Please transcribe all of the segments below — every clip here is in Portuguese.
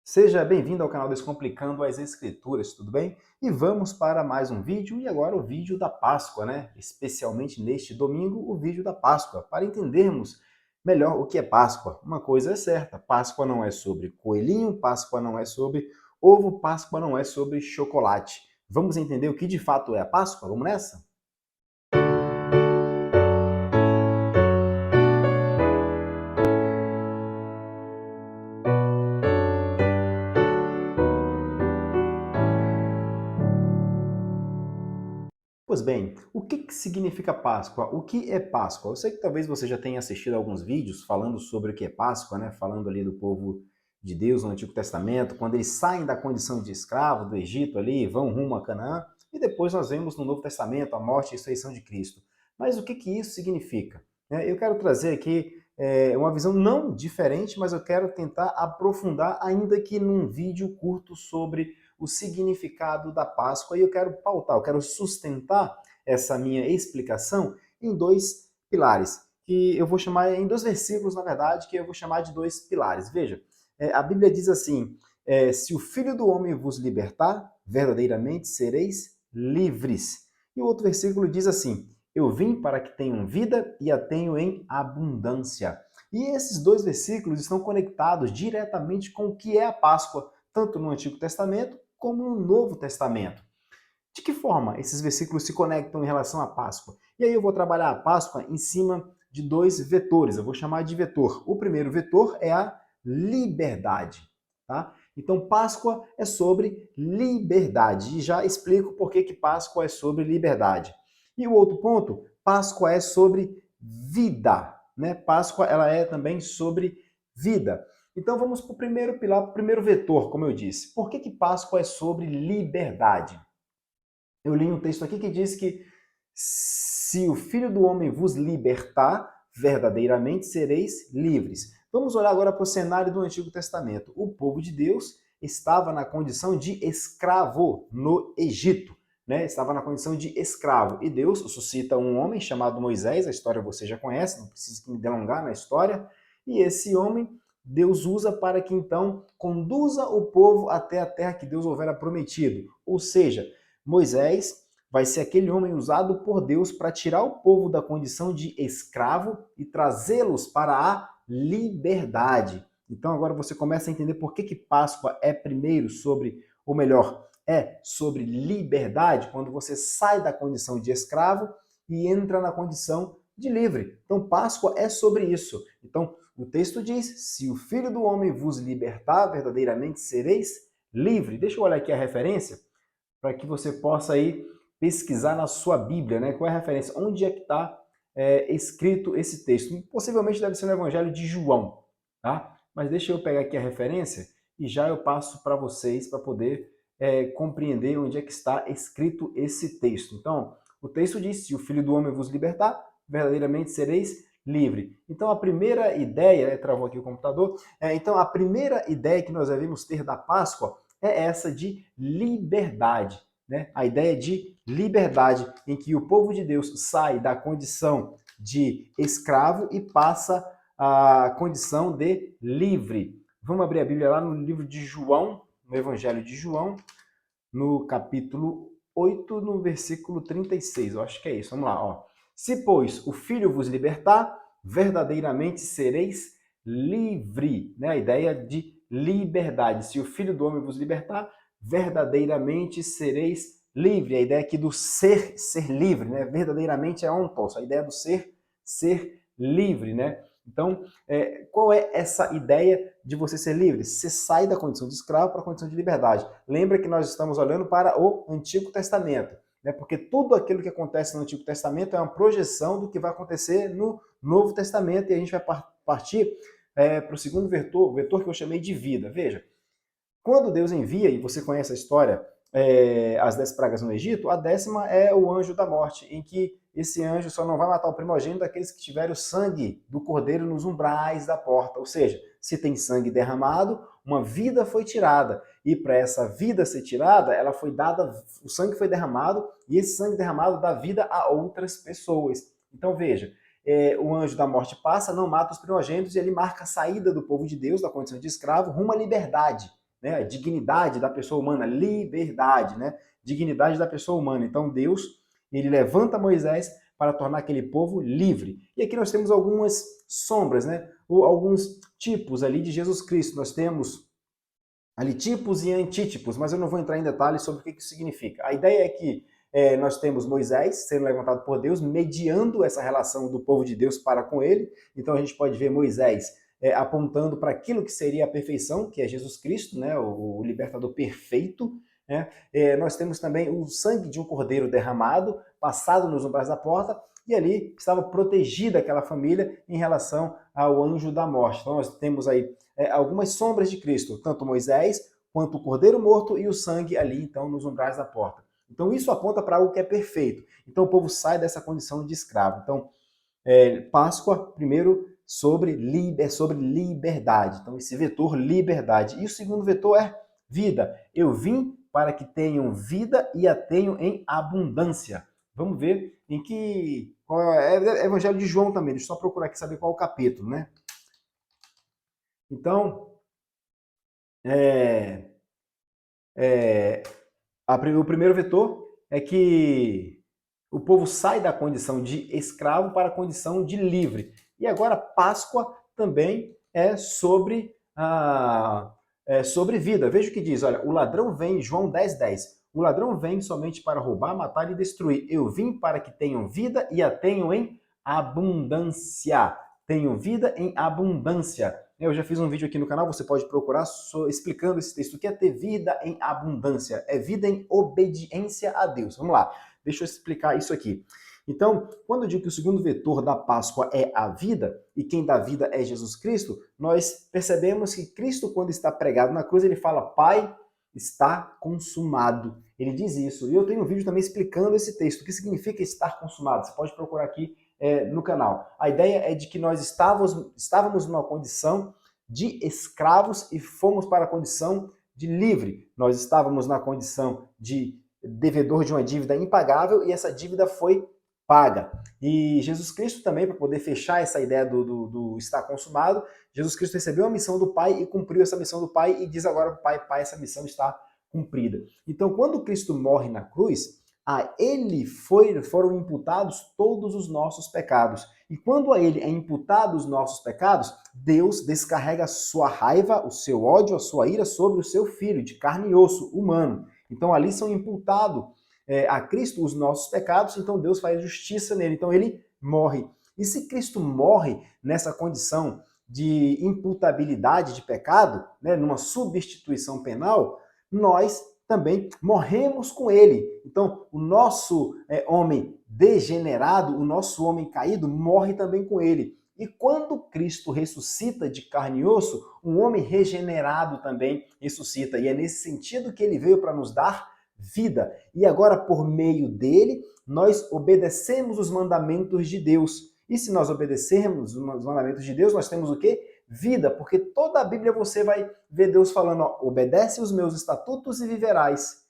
Seja bem-vindo ao canal Descomplicando as Escrituras, tudo bem? E vamos para mais um vídeo, e agora o vídeo da Páscoa, né? Especialmente neste domingo, o vídeo da Páscoa, para entendermos melhor o que é Páscoa. Uma coisa é certa, Páscoa não é sobre coelhinho, Páscoa não é sobre ovo, Páscoa não é sobre chocolate. Vamos entender o que de fato é a Páscoa? Vamos nessa? Pois bem, o que significa Páscoa? O que é Páscoa? Eu sei que talvez você já tenha assistido alguns vídeos falando sobre o que é Páscoa, né? Falando ali do povo de Deus no Antigo Testamento, quando eles saem da condição de escravo do Egito ali, e vão rumo a Canaã, e depois nós vemos no Novo Testamento a morte e a ressurreição de Cristo. Mas o que isso significa? Eu quero trazer aqui uma visão não diferente, mas eu quero tentar aprofundar, ainda que num vídeo curto sobre o significado da Páscoa, e eu quero pautar, eu quero sustentar essa minha explicação em dois pilares, que eu vou chamar, em dois versículos, na verdade, que eu vou chamar de dois pilares. Veja, a Bíblia diz assim, se o Filho do Homem vos libertar, verdadeiramente sereis livres. E o outro versículo diz assim, eu vim para que tenham vida e a tenham em abundância. E esses dois versículos estão conectados diretamente com o que é a Páscoa, tanto no Antigo Testamento como no Novo Testamento. De que forma esses versículos se conectam em relação à Páscoa? E aí eu vou trabalhar a Páscoa em cima de dois vetores, eu vou chamar de vetor. O primeiro vetor é a liberdade, tá? Então Páscoa é sobre liberdade, e já explico por que Páscoa é sobre liberdade. E o outro ponto, Páscoa é sobre vida, né? Páscoa ela é também sobre vida. Então vamos para o primeiro pilar, para o primeiro vetor, como eu disse. Por que Páscoa é sobre liberdade? Eu li um texto aqui que diz que se o Filho do Homem vos libertar, verdadeiramente sereis livres. Vamos olhar agora para o cenário do Antigo Testamento. O povo de Deus estava na condição de escravo no Egito, né? Estava na condição de escravo. E Deus suscita um homem chamado Moisés, a história você já conhece, não preciso me delongar na história, e esse homem Deus usa para que então conduza o povo até a terra que Deus houvera prometido. Ou seja, Moisés vai ser aquele homem usado por Deus para tirar o povo da condição de escravo e trazê-los para a liberdade. Então agora você começa a entender por que Páscoa é primeiro sobre, ou melhor, é sobre liberdade, quando você sai da condição de escravo e entra na condição de livre. Então Páscoa é sobre isso. Então o texto diz, se o Filho do Homem vos libertar, verdadeiramente sereis livre. Deixa eu olhar aqui a referência, para que você possa aí pesquisar na sua Bíblia, né? Qual é a referência? Onde é que está escrito esse texto? Possivelmente deve ser no Evangelho de João, tá? Mas deixa eu pegar aqui a referência e já eu passo para vocês para poder compreender onde é que está escrito esse texto. Então, o texto diz, se o Filho do Homem vos libertar, verdadeiramente sereis livre. Então, a primeira ideia, travou aqui o computador, então a primeira ideia que nós devemos ter da Páscoa é essa de liberdade, né? A ideia de liberdade, em que o povo de Deus sai da condição de escravo e passa à condição de livre. Vamos abrir a Bíblia lá no livro de João, no Evangelho de João, no capítulo 8, no versículo 36. Eu acho que é isso. Vamos lá, ó. Se, pois, o Filho vos libertar, verdadeiramente sereis livre, né? A ideia de liberdade. Se o Filho do Homem vos libertar, verdadeiramente sereis livre. A ideia aqui do ser livre, né? Verdadeiramente é ontos, a ideia do ser livre, né? Então, qual é essa ideia de você ser livre? Você sai da condição de escravo para a condição de liberdade. Lembra que nós estamos olhando para o Antigo Testamento, né? Porque tudo aquilo que acontece no Antigo Testamento é uma projeção do que vai acontecer no Novo Testamento, e a gente vai partir para o segundo vetor, o vetor que eu chamei de vida. Veja, quando Deus envia, e você conhece a história, as 10 pragas no Egito, a 10ª é o anjo da morte, em que esse anjo só não vai matar o primogênito daqueles que tiverem o sangue do cordeiro nos umbrais da porta. Ou seja, se tem sangue derramado, uma vida foi tirada. E para essa vida ser tirada, ela foi dada, o sangue foi derramado, e esse sangue derramado dá vida a outras pessoas. Então veja, o anjo da morte passa, não mata os primogênitos, e ele marca a saída do povo de Deus, da condição de escravo, rumo à liberdade. né? A dignidade da pessoa humana, liberdade, né? Dignidade da pessoa humana. Então Deus, ele levanta Moisés para tornar aquele povo livre. E aqui nós temos algumas sombras, né? Ou alguns tipos ali de Jesus Cristo. Nós temos ali tipos e antítipos, mas eu não vou entrar em detalhes sobre o que isso significa. A ideia é que nós temos Moisés sendo levantado por Deus, mediando essa relação do povo de Deus para com ele. Então a gente pode ver Moisés apontando para aquilo que seria a perfeição, que é Jesus Cristo, né, o libertador perfeito. Né? Nós temos também o sangue de um cordeiro derramado, passado nos umbrais da porta, e ali estava protegida aquela família em relação ao anjo da morte. Então nós temos aí algumas sombras de Cristo, tanto Moisés, quanto o cordeiro morto e o sangue ali, então, nos umbrais da porta. Então isso aponta para algo que é perfeito. Então o povo sai dessa condição de escravo. Então, Páscoa, primeiro, sobre liberdade. Então esse vetor, liberdade. E o segundo vetor é vida. Eu vim para que tenham vida e a tenham em abundância. Vamos ver em que... É Evangelho de João também, deixa eu só procurar aqui saber qual é o capítulo, né? Então, o primeiro vetor é que o povo sai da condição de escravo para a condição de livre. E agora Páscoa também é sobre sobre vida. Veja o que diz, olha, o ladrão vem, João 10:10. O ladrão vem somente para roubar, matar e destruir. Eu vim para que tenham vida e a tenham em abundância. Tenham vida em abundância. Eu já fiz um vídeo aqui no canal, você pode procurar explicando esse texto. O que é ter vida em abundância? É vida em obediência a Deus. Vamos lá, deixa eu explicar isso aqui. Então, quando eu digo que o segundo vetor da Páscoa é a vida, e quem dá vida é Jesus Cristo, nós percebemos que Cristo, quando está pregado na cruz, ele fala, Pai, está consumado. Ele diz isso. E eu tenho um vídeo também explicando esse texto, o que significa estar consumado. Você pode procurar aqui no canal. A ideia é de que nós estávamos numa condição de escravos e fomos para a condição de livre. Nós estávamos na condição de devedor de uma dívida impagável e essa dívida foi paga. E Jesus Cristo também, para poder fechar essa ideia do estar consumado, Jesus Cristo recebeu a missão do Pai e cumpriu essa missão do Pai e diz agora para o Pai, essa missão está cumprida. Então, quando Cristo morre na cruz, a ele foram imputados todos os nossos pecados. E quando a ele é imputado os nossos pecados, Deus descarrega a sua raiva, o seu ódio, a sua ira sobre o seu filho, de carne e osso, humano. Então ali são imputados a Cristo os nossos pecados, então Deus faz justiça nele, então ele morre. E se Cristo morre nessa condição de imputabilidade de pecado, né, numa substituição penal, nós também morremos com ele. Então, o nosso homem degenerado, o nosso homem caído, morre também com ele. E quando Cristo ressuscita de carne e osso, um homem regenerado também ressuscita. E é nesse sentido que ele veio para nos dar vida. E agora, por meio dele, nós obedecemos os mandamentos de Deus. E se nós obedecermos os mandamentos de Deus, nós temos o quê? Vida, porque toda a Bíblia você vai ver Deus falando, ó, obedece os meus estatutos e viverás.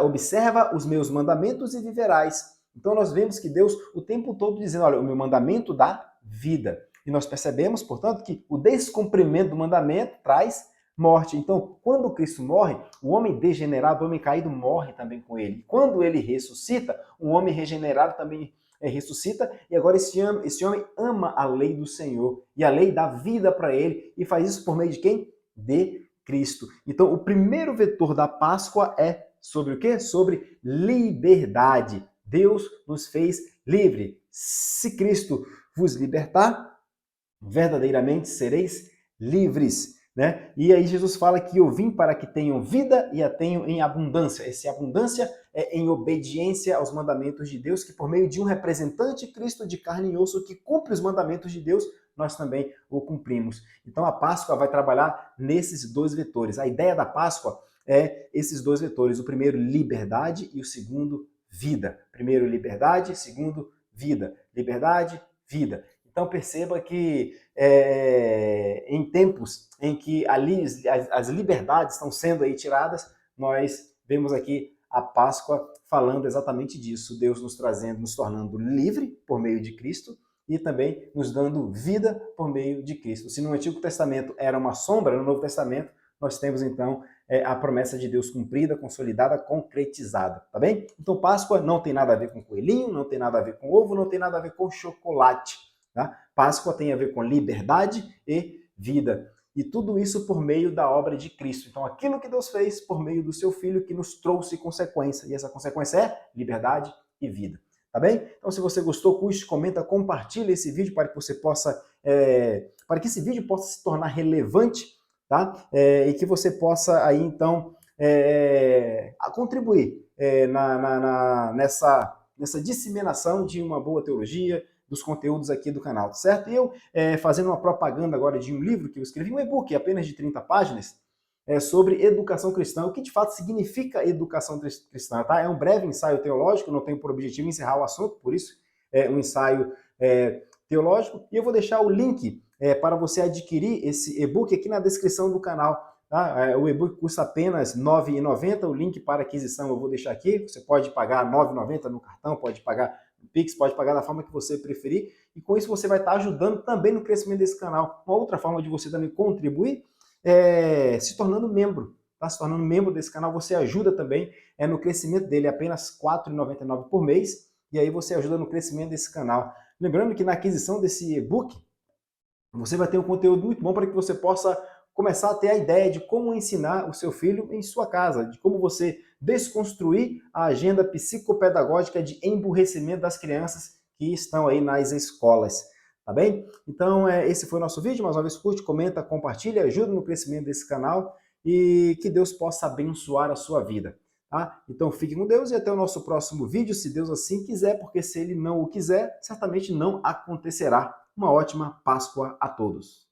Observa os meus mandamentos e viverás. Então nós vemos que Deus o tempo todo dizendo, olha, o meu mandamento dá vida. E nós percebemos, portanto, que o descumprimento do mandamento traz morte. Então, quando Cristo morre, o homem degenerado, o homem caído, morre também com ele. Quando ele ressuscita, o homem regenerado também ressuscita, e agora esse homem ama a lei do Senhor, e a lei dá vida para ele, e faz isso por meio de quem? De Cristo. Então, o primeiro vetor da Páscoa é sobre o quê? Sobre liberdade. Deus nos fez livre. Se Cristo vos libertar, verdadeiramente sereis livres. Né? E aí Jesus fala que eu vim para que tenham vida e a tenham em abundância. Essa abundância é em obediência aos mandamentos de Deus, que por meio de um representante Cristo de carne e osso que cumpre os mandamentos de Deus, nós também o cumprimos. Então a Páscoa vai trabalhar nesses dois vetores. A ideia da Páscoa é esses dois vetores. O primeiro, liberdade, e o segundo, vida. Primeiro, liberdade, segundo, vida. Liberdade, vida. Então perceba que em tempos em que ali as liberdades estão sendo aí tiradas, nós vemos aqui a Páscoa falando exatamente disso, Deus nos trazendo, nos tornando livre por meio de Cristo e também nos dando vida por meio de Cristo. Se no Antigo Testamento era uma sombra, no Novo Testamento nós temos então a promessa de Deus cumprida, consolidada, concretizada, tá bem? Então Páscoa não tem nada a ver com coelhinho, não tem nada a ver com ovo, não tem nada a ver com chocolate, tá? Páscoa tem a ver com liberdade e vida. E tudo isso por meio da obra de Cristo. Então, aquilo que Deus fez por meio do seu Filho que nos trouxe consequência. E essa consequência é liberdade e vida. Tá bem? Então, se você gostou, curte, comenta, compartilha esse vídeo para que você possa, para que esse vídeo possa se tornar relevante, tá? E que você possa aí, então, contribuir nessa disseminação de uma boa teologia, dos conteúdos aqui do canal, certo? E eu, fazendo uma propaganda agora de um livro que eu escrevi, um e-book apenas de 30 páginas, sobre educação cristã, o que de fato significa educação cristã, tá? É um breve ensaio teológico, não tenho por objetivo encerrar o assunto, por isso é um ensaio teológico, e eu vou deixar o link para você adquirir esse e-book aqui na descrição do canal. Tá? O e-book custa apenas R$ 9,90, o link para aquisição eu vou deixar aqui, você pode pagar R$ 9,90 no cartão, pode pagar no Pix, pode pagar da forma que você preferir, e com isso você vai estar ajudando também no crescimento desse canal. Uma outra forma de você também contribuir se tornando membro. Tá? Se tornando membro desse canal, você ajuda também no crescimento dele, apenas R$ 4,99 por mês, e aí você ajuda no crescimento desse canal. Lembrando que na aquisição desse e-book, você vai ter um conteúdo muito bom para que você possa começar a ter a ideia de como ensinar o seu filho em sua casa, de como você desconstruir a agenda psicopedagógica de emburrecimento das crianças que estão aí nas escolas. Tá bem? Então, esse foi o nosso vídeo. Mais uma vez, curte, comenta, compartilha, ajuda no crescimento desse canal e que Deus possa abençoar a sua vida. Tá? Então, fique com Deus e até o nosso próximo vídeo, se Deus assim quiser, porque se Ele não o quiser, certamente não acontecerá. Uma ótima Páscoa a todos.